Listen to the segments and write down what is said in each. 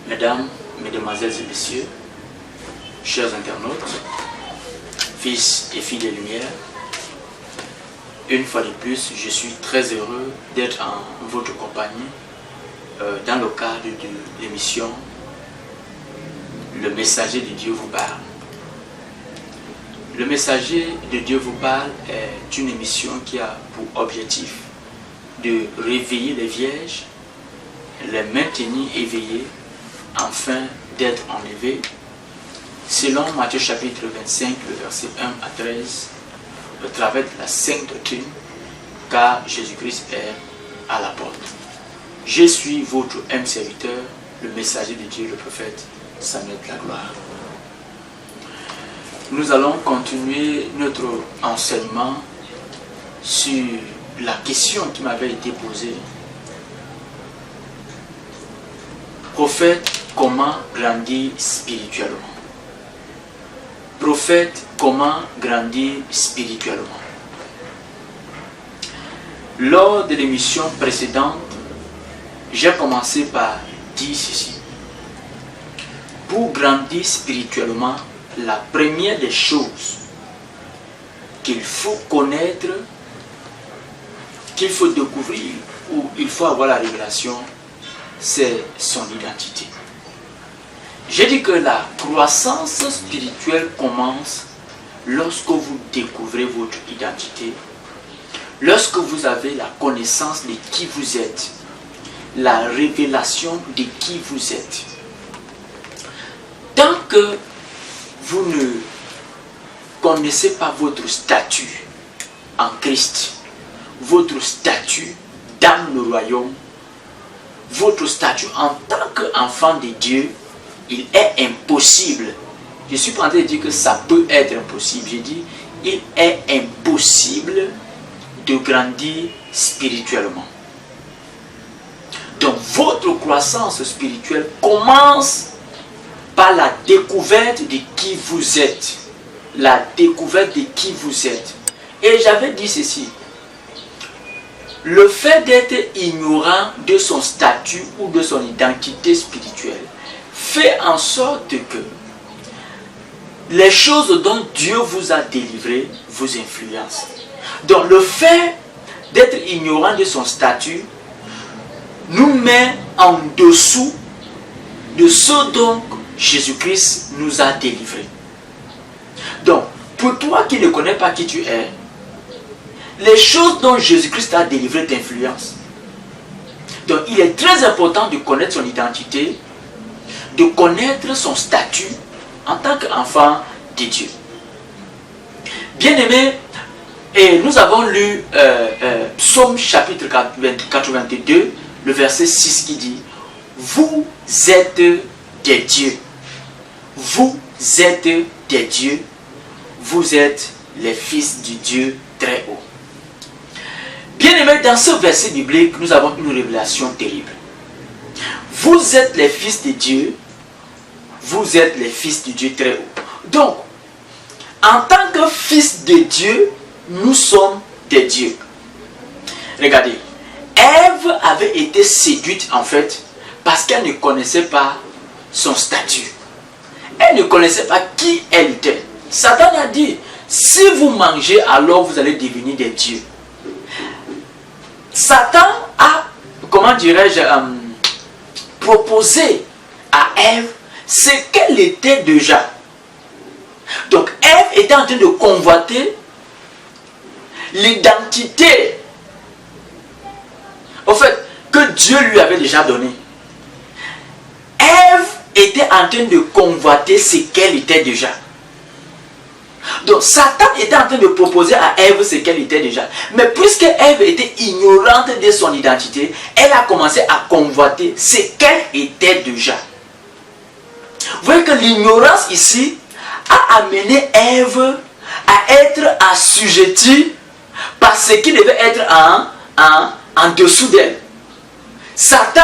Mesdames, Mesdemoiselles et Messieurs, chers internautes, fils et filles des Lumières, une fois de plus, je suis très heureux d'être en votre compagnie dans le cadre de l'émission Le Messager de Dieu vous parle. Le Messager de Dieu vous parle est une émission qui a pour objectif de réveiller les vierges, les maintenir éveillés afin d'être enlevés, selon Matthieu chapitre 25, le verset 1 à 13, au travers de la Sainte Doctrine, car Jésus-Christ est à la porte. Je suis votre humble serviteur, le messager de Dieu, le prophète Samuel Lagloire. Nous allons continuer notre enseignement sur la question qui m'avait été posée. Prophète, comment grandir spirituellement? Prophète, comment grandir spirituellement? Lors de l'émission précédente, j'ai commencé par dire ceci. Pour grandir spirituellement, la première des choses qu'il faut connaître, qu'il faut découvrir, ou il faut avoir la révélation, c'est son identité. J'ai dit que la croissance spirituelle commence lorsque vous découvrez votre identité, lorsque vous avez la connaissance de qui vous êtes, la révélation de qui vous êtes. Tant que vous ne connaissez pas votre statut en Christ, votre statut dans le royaume, votre statut en tant qu'enfant de Dieu, il est impossible. Je ne suis pas en train de dire que ça peut être impossible. Je dis, il est impossible de grandir spirituellement. Donc, votre croissance spirituelle commence par la découverte de qui vous êtes. La découverte de qui vous êtes. Et j'avais dit ceci. Le fait d'être ignorant de son statut ou de son identité spirituelle fait en sorte que les choses dont Dieu vous a délivré vous influencent. Donc le fait d'être ignorant de son statut nous met en dessous de ce dont Jésus-Christ nous a délivrés. Donc, pour toi qui ne connais pas qui tu es, les choses dont Jésus-Christ t'a délivré t'influencent. Donc, il est très important de connaître son identité, de connaître son statut en tant qu'enfant de Dieu. Bien-aimés, et nous avons lu Psaume chapitre 82, le verset 6 qui dit « Vous êtes des dieux. Vous êtes des dieux. Vous êtes les fils du Dieu très haut. » Bien-aimés, dans ce verset biblique, nous avons une révélation terrible. Vous êtes les fils de Dieu. Vous êtes les fils du Dieu très haut. Donc, en tant que fils de Dieu, nous sommes des dieux. Regardez, Ève avait été séduite en fait parce qu'elle ne connaissait pas son statut. Elle ne connaissait pas qui elle était. Satan a dit, si vous mangez, alors vous allez devenir des dieux. Satan a, comment dirais-je, proposé à Ève ce qu'elle était déjà. Donc Ève était en train de convoiter l'identité, au fait, que Dieu lui avait déjà donné. Ève était en train de convoiter ce qu'elle était déjà. Donc Satan était en train de proposer à Ève ce qu'elle était déjà. Mais puisque Ève était ignorante de son identité, elle a commencé à convoiter ce qu'elle était déjà. Vous voyez que l'ignorance ici a amené Ève à être assujettie par ce qui devait être en dessous d'elle. Satan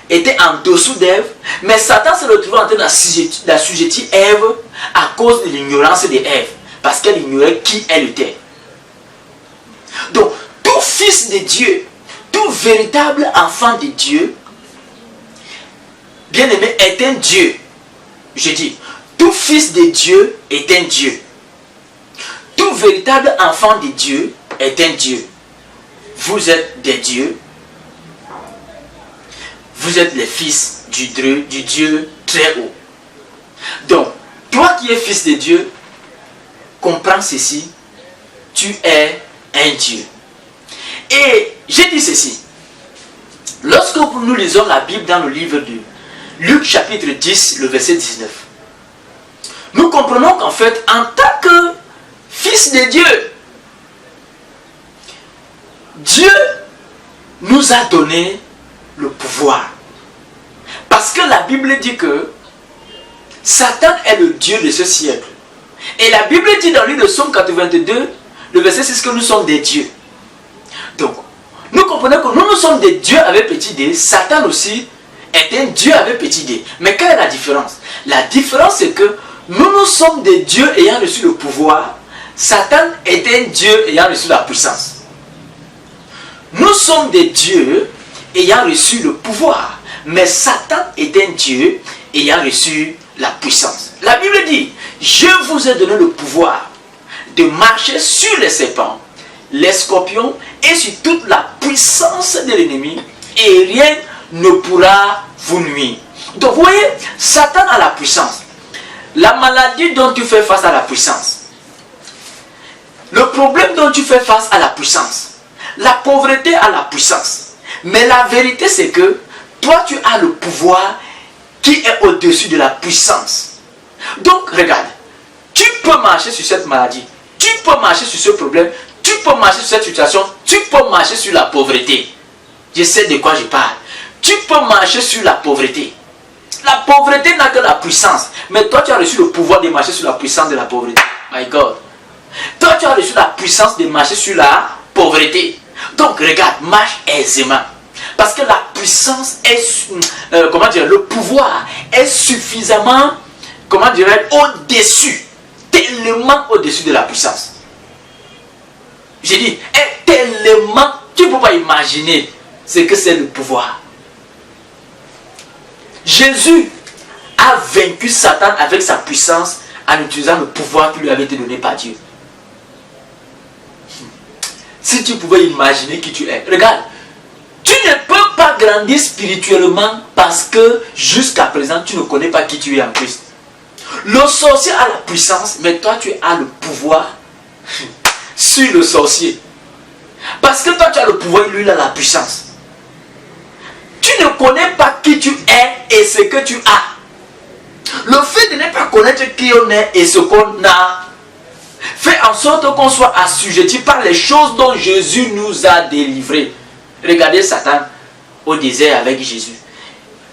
était en dessous d'Ève, mais Satan se retrouvait en train d'assujettir Ève à cause de l'ignorance d'Ève, parce qu'elle ignorait qui elle était. Donc, tout fils de Dieu, tout véritable enfant de Dieu, bien-aimé, est un Dieu. Je dis, tout fils de Dieu est un Dieu. Tout véritable enfant de Dieu est un Dieu. Vous êtes des dieux. Vous êtes les fils du Dieu très haut. Donc, toi qui es fils de Dieu, comprends ceci. Tu es un Dieu. Et j'ai dit ceci. Lorsque nous lisons la Bible dans le livre de Luc chapitre 10, le verset 19, nous comprenons qu'en fait, en tant que fils de Dieu, Dieu nous a donné le pouvoir. Parce que la Bible dit que Satan est le Dieu de ce siècle. Et la Bible dit dans le Psaume 82, le verset 6, que nous sommes des dieux. Donc, nous comprenons que nous sommes des dieux avec petit d. Satan aussi est un Dieu avec petit d. Mais quelle est la différence? La différence, c'est que nous sommes des dieux ayant reçu le pouvoir. Satan est un Dieu ayant reçu la puissance. Nous sommes des dieux ayant reçu le pouvoir. Mais Satan est un Dieu ayant reçu la puissance. La Bible dit, je vous ai donné le pouvoir de marcher sur les serpents, les scorpions et sur toute la puissance de l'ennemi, et rien ne pourra vous nuire. Donc vous voyez, Satan a la puissance. La maladie dont tu fais face à la puissance. Le problème dont tu fais face à la puissance. La pauvreté à la puissance. Mais la vérité, c'est que toi, tu as le pouvoir qui est au-dessus de la puissance. Donc, regarde, tu peux marcher sur cette maladie, tu peux marcher sur ce problème, tu peux marcher sur cette situation, tu peux marcher sur la pauvreté. Je sais de quoi je parle. Tu peux marcher sur la pauvreté. La pauvreté n'a que la puissance. Mais toi, tu as reçu le pouvoir de marcher sur la puissance de la pauvreté. My God. Toi, tu as reçu la puissance de marcher sur la pauvreté. Donc, regarde, marche aisément. Parce que la puissance est, le pouvoir est suffisamment, au-dessus, tellement au-dessus de la puissance. J'ai dit, est tellement, tu ne peux pas imaginer ce que c'est le pouvoir. Jésus a vaincu Satan avec sa puissance en utilisant le pouvoir qui lui avait été donné par Dieu. Si tu pouvais imaginer qui tu es, regarde. Tu ne peux pas grandir spirituellement parce que jusqu'à présent, tu ne connais pas qui tu es en Christ. Le sorcier a la puissance, mais toi, tu as le pouvoir sur le sorcier. Parce que toi, tu as le pouvoir, lui, il a la puissance. Tu ne connais pas qui tu es et ce que tu as. Le fait de ne pas connaître qui on est et ce qu'on a fait en sorte qu'on soit assujetti par les choses dont Jésus nous a délivrés. Regardez Satan au désert avec Jésus.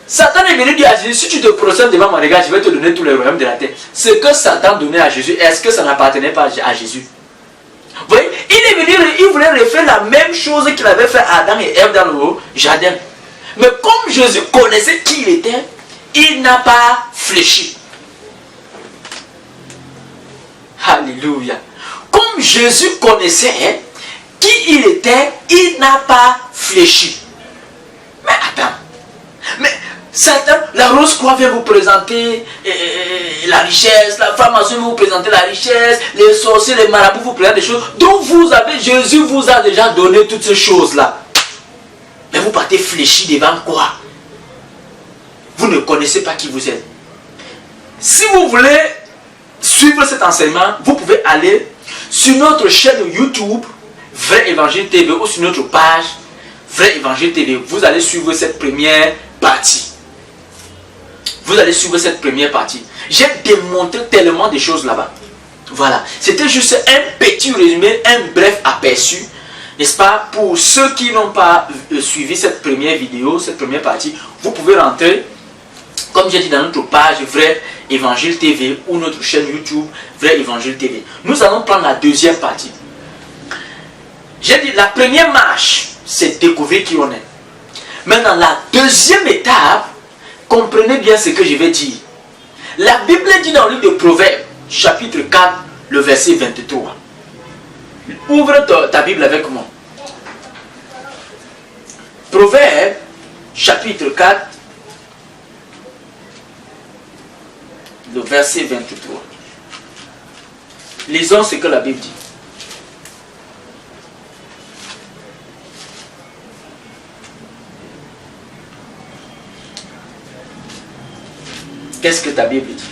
Satan est venu dire à Jésus, si tu te procèdes devant mon regard, je vais te donner tous les royaumes de la terre. Ce que Satan donnait à Jésus, est-ce que ça n'appartenait pas à Jésus? Vous voyez, il est venu, il voulait refaire la même chose qu'il avait fait à Adam et Ève dans le jardin. Mais comme Jésus connaissait qui il était, il n'a pas fléchi. Alléluia. Comme Jésus connaissait qui il était, il n'a pas fléchi. Mais attends. Mais Satan, la rose croix vient vous présenter la richesse, la franc-maçonnerie vient vous présenter la richesse, les sorciers, les marabouts vous présentent des choses. Donc Jésus vous a déjà donné toutes ces choses-là. Mais vous partez fléchi devant quoi? Vous ne connaissez pas qui vous êtes. Si vous voulez suivre cet enseignement, vous pouvez aller sur notre chaîne YouTube, Vrai Évangile TV, ou sur notre page, Vrai Évangile TV. Vous allez suivre cette première partie. Vous allez suivre cette première partie. J'ai démontré tellement de choses là-bas. Voilà. C'était juste un petit résumé, un bref aperçu, n'est-ce pas? Pour ceux qui n'ont pas suivi cette première vidéo, cette première partie, vous pouvez rentrer, comme j'ai dit, dans notre page Vrai Évangile TV ou notre chaîne YouTube Vrai Évangile TV. Nous allons prendre la deuxième partie. J'ai dit, la première marche, c'est découvrir qui on est. Maintenant, la deuxième étape, comprenez bien ce que je vais dire. La Bible dit dans le livre de Proverbes, chapitre 4, le verset 23. Ouvre ta Bible avec moi. Proverbes, chapitre 4, le verset 23. Lisons ce que la Bible dit. Qu'est-ce que ta Bible dit?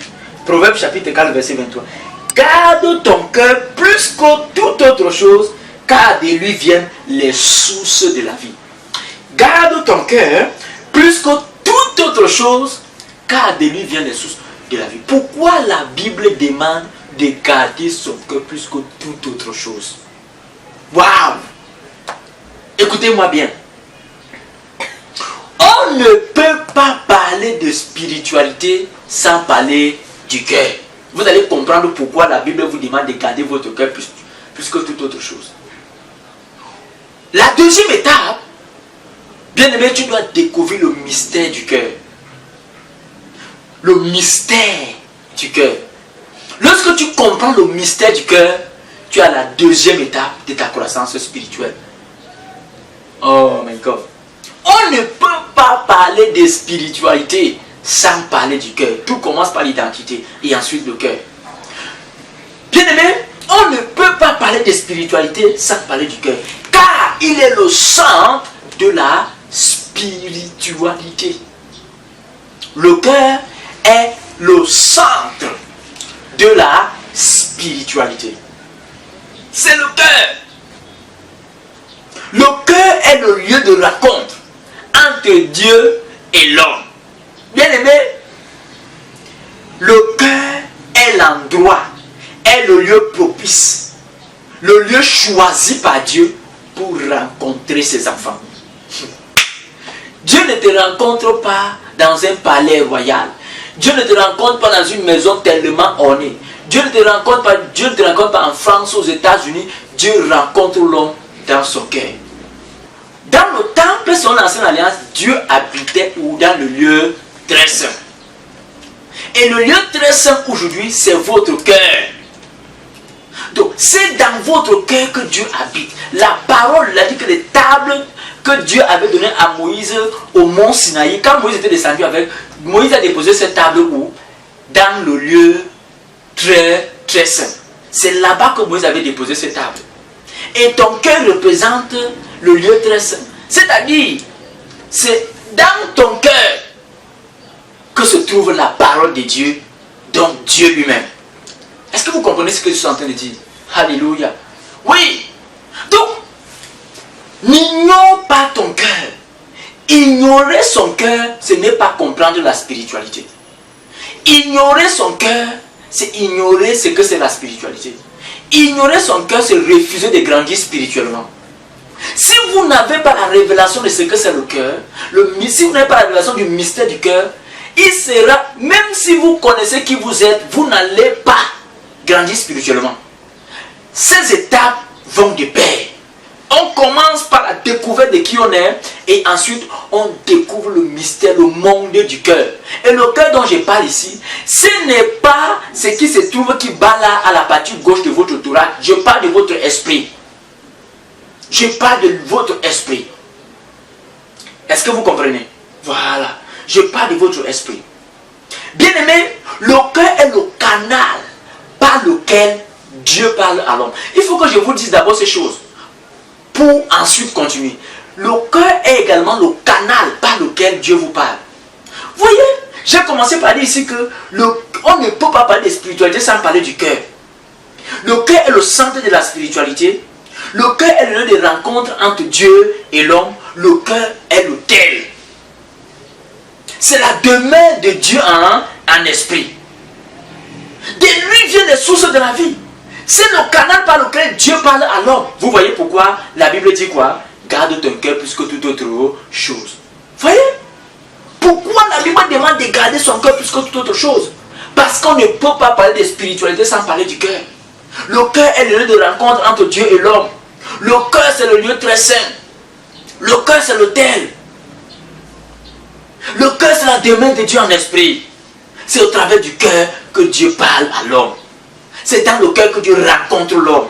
Proverbe chapitre 4, verset 23. Garde ton cœur plus que toute autre chose, car de lui viennent les sources de la vie. Garde ton cœur plus que toute autre chose, car de lui viennent les sources de la vie. Pourquoi la Bible demande de garder son cœur plus que toute autre chose? Waouh! Écoutez-moi bien. On ne peut pas parler de spiritualité sans parler du cœur. Vous allez comprendre pourquoi la Bible vous demande de garder votre cœur plus que toute autre chose. La deuxième étape, bien aimé, tu dois découvrir le mystère du cœur. Le mystère du cœur. Lorsque tu comprends le mystère du cœur, tu as la deuxième étape de ta croissance spirituelle. Oh my God. On ne peut pas parler de spiritualité sans parler du cœur. Tout commence par l'identité et ensuite le cœur. Bien aimé, on ne peut pas parler de spiritualité sans parler du cœur. Car il est le centre de la spiritualité. Le cœur est le centre de la spiritualité. C'est le cœur. Le cœur est le lieu de rencontre entre Dieu et l'homme. Bien aimé, le cœur est l'endroit, est le lieu propice, le lieu choisi par Dieu pour rencontrer ses enfants. Dieu ne te rencontre pas dans un palais royal. Dieu ne te rencontre pas dans une maison tellement ornée. Dieu ne te rencontre pas en France, aux États-Unis. Dieu rencontre l'homme dans son cœur. Dans le temple, son ancienne alliance, Dieu habitait dans le lieu très saint. Et le lieu très saint aujourd'hui, c'est votre cœur. Donc, c'est dans votre cœur que Dieu habite. La parole a dit que les tables que Dieu avait données à Moïse au mont Sinaï, quand Moïse était descendu avec, Moïse a déposé cette table où? Dans le lieu très, très saint. C'est là-bas que Moïse avait déposé cette table. Et ton cœur représente le lieu très saint. C'est-à-dire, c'est dans ton cœur que se trouve la parole de Dieu, donc Dieu lui-même. Est-ce que vous comprenez ce que je suis en train de dire? Alléluia. Oui. Donc, n'ignore pas ton cœur. Ignorer son cœur, ce n'est pas comprendre la spiritualité. Ignorer son cœur, c'est ignorer ce que c'est la spiritualité. Ignorer son cœur, c'est refuser de grandir spirituellement. Si vous n'avez pas la révélation de ce que c'est le cœur, si vous n'avez pas la révélation du mystère du cœur, il sera, même si vous connaissez qui vous êtes, vous n'allez pas grandir spirituellement. Ces étapes vont de pair. On commence par la découverte de qui on est et ensuite on découvre le mystère, le monde du cœur. Et le cœur dont je parle ici, ce n'est pas ce qui se trouve qui bat là à la partie gauche de votre thorax. Je parle de votre esprit. Je parle de votre esprit. Est-ce que vous comprenez? Voilà. Je parle de votre esprit. Bien aimé, le cœur est le canal par lequel Dieu parle à l'homme. Il faut que je vous dise d'abord ces choses pour ensuite continuer. Le cœur est également le canal par lequel Dieu vous parle. Vous voyez, j'ai commencé par dire ici que on ne peut pas parler de spiritualité sans parler du cœur. Le cœur est le centre de la spiritualité. Le cœur est le lieu de rencontre entre Dieu et l'homme. Le cœur est l'autel. C'est la demeure de Dieu en esprit. De lui viennent les sources de la vie. C'est le canal par lequel Dieu parle à l'homme. Vous voyez pourquoi la Bible dit quoi? Garde ton cœur plus que toute autre chose. Voyez? Pourquoi la Bible demande de garder son cœur plus que toute autre chose? Parce qu'on ne peut pas parler de spiritualité sans parler du cœur. Le cœur est le lieu de rencontre entre Dieu et l'homme. Le cœur, c'est le lieu très saint. Le cœur, c'est l'autel. Le cœur, c'est la demeure de Dieu en esprit. C'est au travers du cœur que Dieu parle à l'homme. C'est dans le cœur que Dieu rencontre l'homme.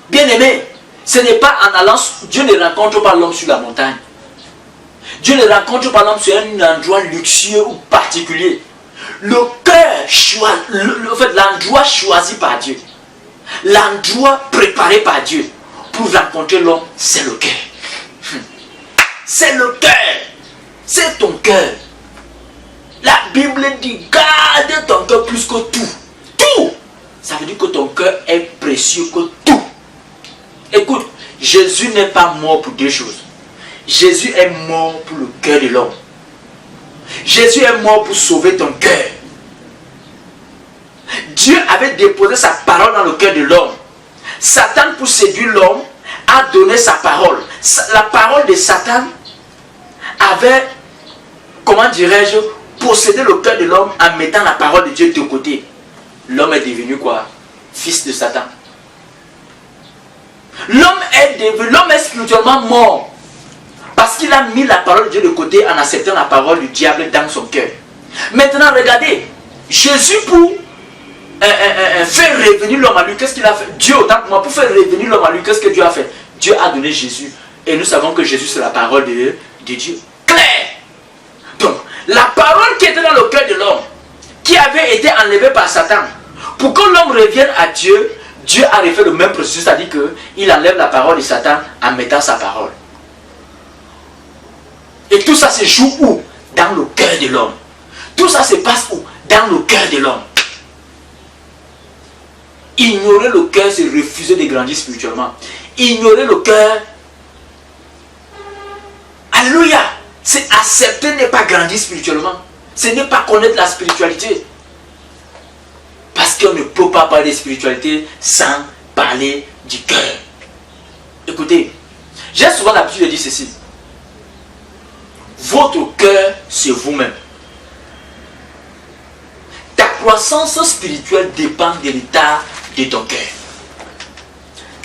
Bien aimé, ce n'est pas en allant, Dieu ne rencontre pas l'homme sur la montagne. Dieu ne rencontre pas l'homme sur un endroit luxueux ou particulier. Le cœur, l'endroit choisi par Dieu, l'endroit préparé par Dieu pour rencontrer l'homme, c'est le cœur. C'est le cœur. C'est ton cœur. La Bible dit, garde ton cœur plus que tout. Tout. Ça veut dire que ton cœur est précieux que tout. Écoute, Jésus n'est pas mort pour deux choses. Jésus est mort pour le cœur de l'homme. Jésus est mort pour sauver ton cœur. Dieu avait déposé sa parole dans le cœur de l'homme. Satan, pour séduire l'homme, a donné sa parole. La parole de Satan avait, comment dirais-je, possédé le cœur de l'homme en mettant la parole de Dieu de côté. L'homme est devenu quoi? Fils de Satan. L'homme est spirituellement mort parce qu'il a mis la parole de Dieu de côté en acceptant la parole du diable dans son cœur. Maintenant, regardez, Jésus pour faire revenir l'homme à lui, qu'est-ce qu'il a fait? Dieu, autant que moi, pour faire revenir l'homme à lui, qu'est-ce que Dieu a fait? Dieu a donné Jésus. Et nous savons que Jésus, c'est la parole de Dieu. Claire. Donc, la parole qui était dans le cœur de l'homme, qui avait été enlevée par Satan, pour que l'homme revienne à Dieu, Dieu a refait le même processus, c'est-à-dire qu'il enlève la parole de Satan en mettant sa parole. Et tout ça se joue où? Dans le cœur de l'homme. Tout ça se passe où? Dans le cœur de l'homme. Ignorer le cœur, c'est refuser de grandir spirituellement. Ignorer le cœur, alléluia, c'est accepter de ne pas grandir spirituellement. C'est ne pas connaître la spiritualité. Parce qu'on ne peut pas parler de spiritualité sans parler du cœur. Écoutez, j'ai souvent l'habitude de dire ceci. Votre cœur, c'est vous-même. Ta croissance spirituelle dépend de l'état de ton cœur.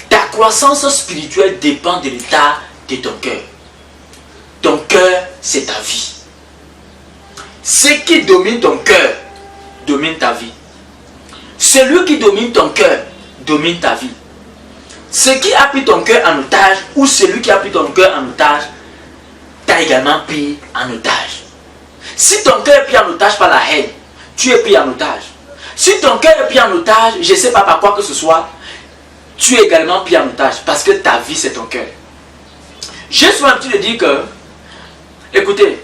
Ta croissance spirituelle dépend de l'état de ton cœur. Ton cœur, c'est ta vie. Ce qui domine ton cœur, domine ta vie. Celui qui domine ton cœur, domine ta vie. Ce qui a pris ton cœur en otage, ou celui qui a pris ton cœur en otage, t'a également pris en otage. Si ton cœur est pris en otage par la haine, tu es pris en otage. Si ton cœur est pris en otage, je ne sais pas par quoi que ce soit, tu es également pris en otage, parce que ta vie c'est ton cœur. J'ai souvent l'habitude de dire que, écoutez,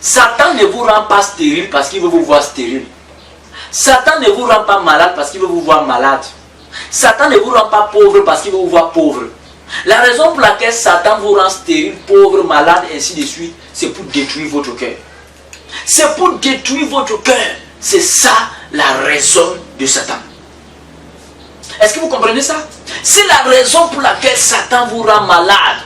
Satan ne vous rend pas stérile parce qu'il veut vous voir stérile. Satan ne vous rend pas malade parce qu'il veut vous voir malade. Satan ne vous rend pas pauvre parce qu'il veut vous voir pauvre. La raison pour laquelle Satan vous rend stérile, pauvre, malade, ainsi de suite, c'est pour détruire votre cœur. C'est pour détruire votre cœur. C'est ça la raison de Satan. Est-ce que vous comprenez ça? C'est la raison pour laquelle Satan vous rend malade.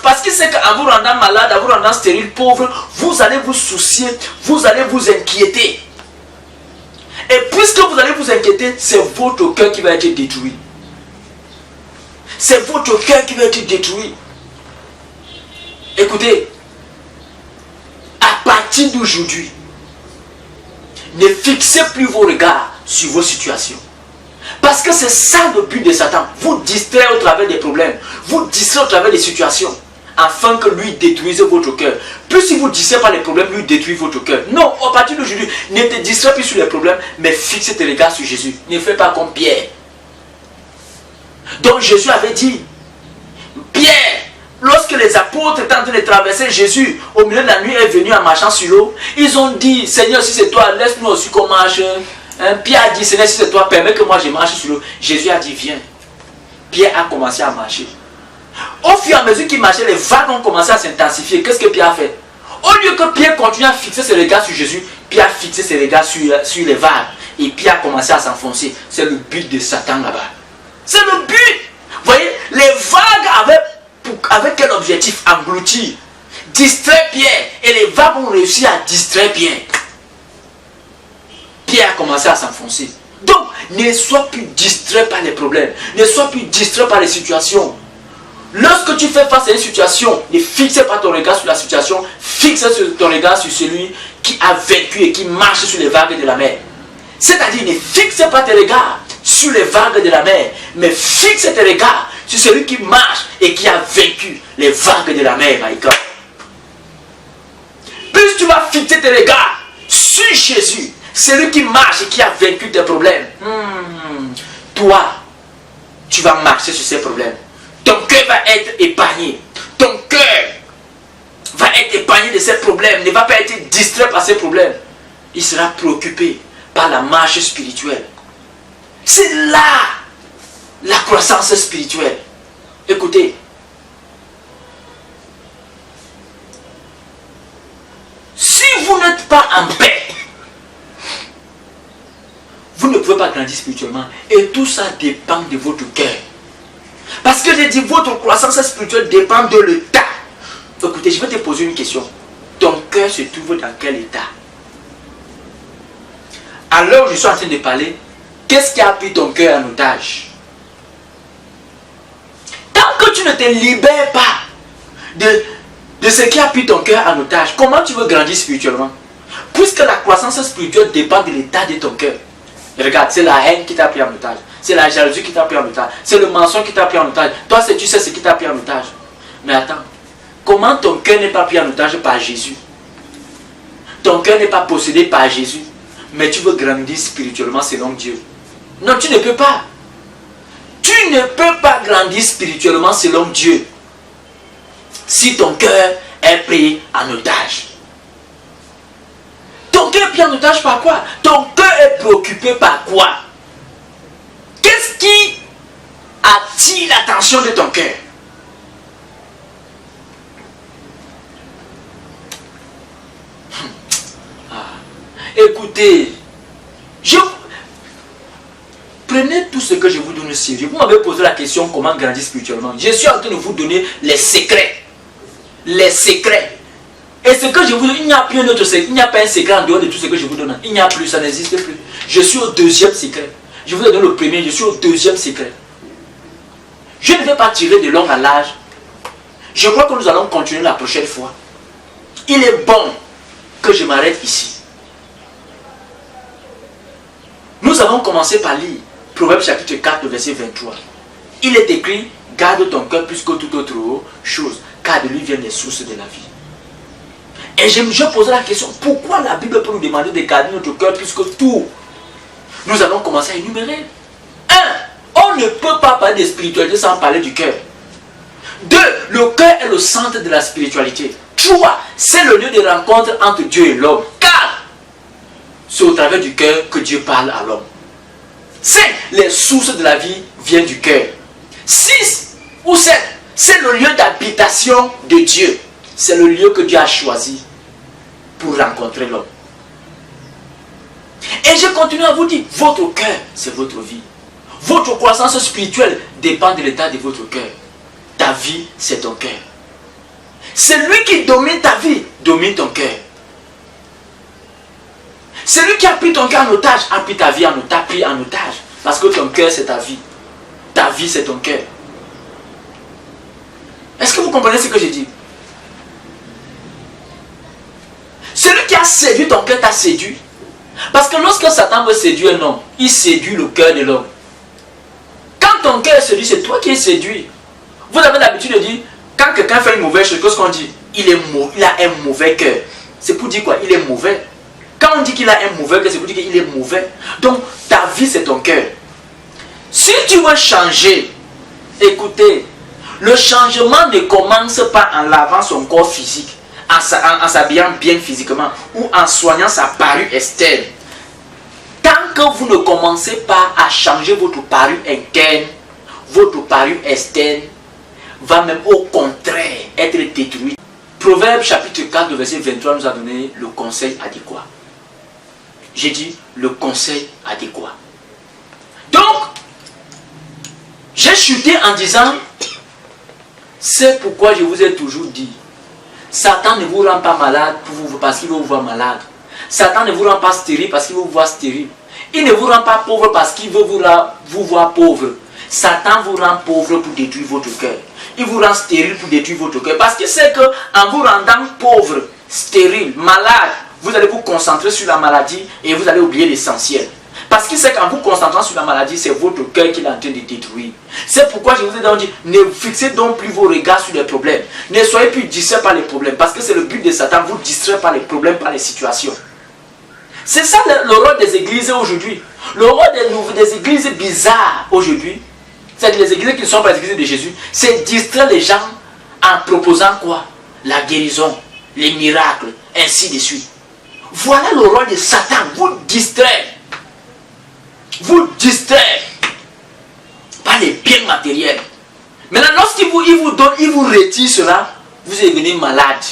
Parce qu'il sait qu'en vous rendant malade, en vous rendant stérile, pauvre, vous allez vous soucier, vous allez vous inquiéter. Et puisque vous allez vous inquiéter, c'est votre cœur qui va être détruit. C'est votre cœur qui va être détruit. Écoutez, à partir d'aujourd'hui, ne fixez plus vos regards sur vos situations. Parce que c'est ça le but de Satan. Vous distraire au travers des problèmes. Vous distraire au travers des situations. Afin que lui détruise votre cœur. Plus si vous ne distrayez pas les problèmes, lui détruit votre cœur. Non, à partir d'aujourd'hui, ne te distrais plus sur les problèmes, mais fixe tes regards sur Jésus. Ne fais pas comme Pierre. Donc Jésus avait dit, Pierre, lorsque les apôtres étaient en train de traverser, Jésus, au milieu de la nuit, est venu en marchant sur l'eau. Ils ont dit, Seigneur, si c'est toi, laisse-nous aussi qu'on marche. Pierre a dit, Seigneur, si c'est toi, permets que moi je marche sur l'eau. Jésus a dit, viens. Pierre a commencé à marcher. Au fur et à mesure qu'il marchait, les vagues ont commencé à s'intensifier. Qu'est-ce que Pierre a fait? Au lieu que Pierre continue à fixer ses regards sur Jésus, Pierre a fixé ses regards sur les vagues. Et Pierre a commencé à s'enfoncer. C'est le but de Satan là-bas. C'est le but. Vous voyez, les vagues avaient quel objectif? Engloutir, distraire Pierre. Et les vagues ont réussi à distraire Pierre. Pierre a commencé à s'enfoncer. Donc, ne sois plus distrait par les problèmes. Ne sois plus distrait par les situations. Lorsque tu fais face à une situation, ne fixe pas ton regard sur la situation. Fixe ton regard sur celui qui a vaincu et qui marche sur les vagues de la mer. C'est-à-dire, ne fixe pas tes regards sur les vagues de la mer, mais fixe tes regards sur celui qui marche et qui a vaincu les vagues de la mer, my God. Plus tu vas fixer tes regards sur Jésus, Celui qui marche et qui a vaincu tes problèmes. Toi, tu vas marcher sur ces problèmes. Ton cœur va être épargné. Ton cœur va être épargné de ces problèmes. Ne va pas être distrait par ces problèmes. Il sera préoccupé par la marche spirituelle. C'est là la croissance spirituelle. Écoutez. Si vous n'êtes pas en paix, vous ne pouvez pas grandir spirituellement. Et tout ça dépend de votre cœur. Parce que j'ai dit, votre croissance spirituelle dépend de l'état. Écoutez, je vais te poser une question. Ton cœur se trouve dans quel état? Alors, je suis en train de parler. Qu'est-ce qui a pris ton cœur en otage? Tant que tu ne te libères pas de ce qui a pris ton cœur en otage, comment tu veux grandir spirituellement? Puisque la croissance spirituelle dépend de l'état de ton cœur. Regarde, c'est la haine qui t'a pris en otage. C'est la jalousie qui t'a pris en otage. C'est le mensonge qui t'a pris en otage. Toi, tu sais ce qui t'a pris en otage. Mais attends, comment ton cœur n'est pas pris en otage par Jésus? Ton cœur n'est pas possédé par Jésus. Mais tu veux grandir spirituellement selon Dieu. Non, tu ne peux pas. Tu ne peux pas grandir spirituellement selon Dieu si ton cœur est pris en otage. Ton cœur est pris en otage par quoi? Ton cœur est préoccupé par quoi? Qu'est-ce qui attire l'attention de ton cœur? Écoutez, prenez tout ce que je vous donne au sérieux. Vous m'avez posé la question comment grandir spirituellement. Je suis en train de vous donner les secrets. Les secrets. Et ce que je vous donne, il n'y a plus un autre secret. Il n'y a pas un secret en dehors de tout ce que je vous donne. Il n'y a plus, ça n'existe plus. Je suis au deuxième secret. Je vous ai donné le premier, je suis au deuxième secret. Je ne vais pas tirer de long à large. Je crois que nous allons continuer la prochaine fois. Il est bon que je m'arrête ici. Nous allons commencer par lire Proverbe chapitre 4, verset 23. Il est écrit, garde ton cœur plus que toute autre chose, car de lui viennent les sources de la vie. Et je posais la question, pourquoi la Bible peut nous demander de garder notre cœur plus que tout? Nous allons commencer à énumérer. 1. On ne peut pas parler de spiritualité sans parler du cœur. 2. Le cœur est le centre de la spiritualité. 3. C'est le lieu de rencontre entre Dieu et l'homme. 4. C'est au travers du cœur que Dieu parle à l'homme. 5. Les sources de la vie viennent du cœur. 6 ou 7. C'est le lieu d'habitation de Dieu. C'est le lieu que Dieu a choisi pour rencontrer l'homme. Et je continue à vous dire, votre cœur, c'est votre vie. Votre croissance spirituelle dépend de l'état de votre cœur. Ta vie, c'est ton cœur. Celui qui domine ta vie, domine ton cœur. Celui qui a pris ton cœur en otage, a pris ta vie en otage. Parce que ton cœur, c'est ta vie. Ta vie, c'est ton cœur. Est-ce que vous comprenez ce que je dis? Celui qui a séduit ton cœur t'a séduit. Parce que lorsque Satan veut séduire un homme, il séduit le cœur de l'homme. Quand ton cœur est séduit, c'est toi qui es séduit. Vous avez l'habitude de dire, quand quelqu'un fait une mauvaise chose, qu'est-ce qu'on dit? Il a un mauvais cœur. C'est pour dire quoi? Il est mauvais. Quand on dit qu'il a un mauvais cœur, c'est pour dire qu'il est mauvais. Donc, ta vie, c'est ton cœur. Si tu veux changer, écoutez, le changement ne commence pas en lavant son corps physique, en s'habillant bien physiquement ou en soignant sa parure externe. Tant que vous ne commencez pas à changer votre parure interne, votre parure externe va même au contraire être détruite. Proverbe chapitre 4, verset 23 nous a donné le conseil adéquat. J'ai dit le conseil adéquat. Donc, j'ai chuté en disant, c'est pourquoi je vous ai toujours dit, Satan ne vous rend pas malade parce qu'il veut vous voir malade. Satan ne vous rend pas stérile parce qu'il veut vous voir stérile. Il ne vous rend pas pauvre parce qu'il veut vous voir pauvre. Satan vous rend pauvre pour détruire votre cœur. Il vous rend stérile pour détruire votre cœur. Parce qu'il sait qu'en vous rendant pauvre, stérile, malade, vous allez vous concentrer sur la maladie et vous allez oublier l'essentiel. Parce qu'il sait qu'en vous concentrant sur la maladie, c'est votre cœur qu'il est en train de détruire. C'est pourquoi je vous ai donc dit, ne fixez donc plus vos regards sur les problèmes. Ne soyez plus distraits par les problèmes. Parce que c'est le but de Satan, vous distraire par les problèmes, par les situations. C'est ça le rôle des églises aujourd'hui. Le rôle des églises bizarres aujourd'hui, c'est les églises qui ne sont pas les églises de Jésus, c'est distraire les gens en proposant quoi? La guérison, les miracles, ainsi de suite. Voilà le rôle de Satan, vous distraire. Vous distraire par les biens matériels. Maintenant, lorsqu'il vous donne, il vous retire cela, vous devenez malade.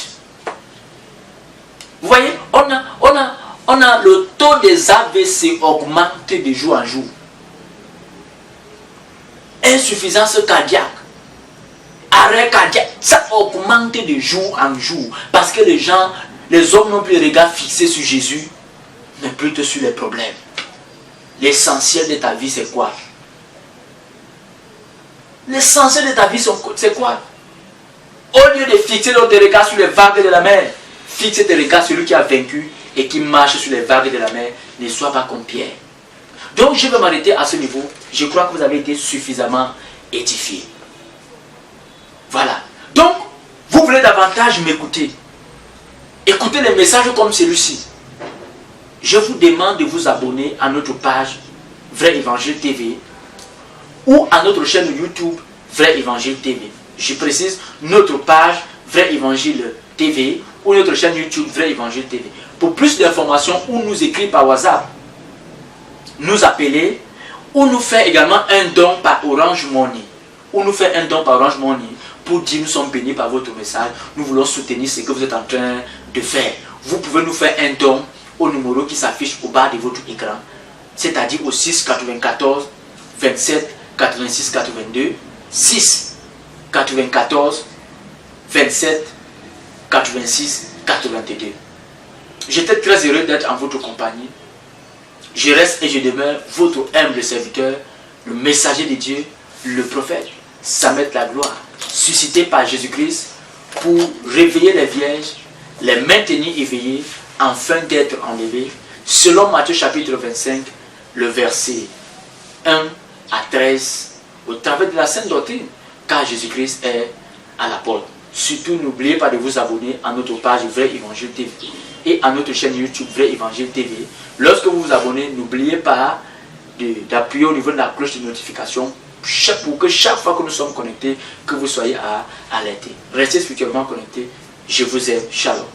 Vous voyez, on a le taux des AVC augmente de jour en jour. Insuffisance cardiaque, arrêt cardiaque, ça augmente de jour en jour. Parce que les hommes n'ont plus le regard fixé sur Jésus, mais plutôt sur les problèmes. L'essentiel de ta vie, c'est quoi? L'essentiel de ta vie, c'est quoi? Au lieu de fixer notre regard sur les vagues de la mer, fixe tes regards sur celui qui a vaincu et qui marche sur les vagues de la mer. Ne sois pas comme Pierre. Donc je vais m'arrêter à ce niveau. Je crois que vous avez été suffisamment édifiés. Voilà. Donc, vous voulez davantage m'écouter. Écoutez les messages comme celui-ci. Je vous demande de vous abonner à notre page Vrai Évangile TV ou à notre chaîne YouTube Vrai Évangile TV. Je précise, notre page Vrai Évangile TV ou notre chaîne YouTube Vrai Évangile TV. Pour plus d'informations, ou nous écrire par WhatsApp, nous appeler, ou nous faire également un don par Orange Money. Ou nous faire un don par Orange Money pour dire nous sommes bénis par votre message, nous voulons soutenir ce que vous êtes en train de faire. Vous pouvez nous faire un don au numéro qui s'affiche au bas de votre écran, c'est-à-dire au 6 94 27 86 82, 6 94 27 86 82. J'étais très heureux d'être en votre compagnie. Je reste et je demeure votre humble serviteur, le messager de Dieu, le prophète Samet la gloire, suscité par Jésus-Christ pour réveiller les vierges, les maintenir éveillés, afin d'être enlevés, selon Matthieu chapitre 25, le verset 1 à 13, au travers de la sainte doctrine, car Jésus-Christ est à la porte. Surtout, n'oubliez pas de vous abonner à notre page Vrai Évangile TV et à notre chaîne YouTube Vrai Évangile TV. Lorsque vous vous abonnez, n'oubliez pas d'appuyer au niveau de la cloche de notification pour que chaque fois que nous sommes connectés, que vous soyez alertés. Restez spirituellement connectés. Je vous aime. Shalom.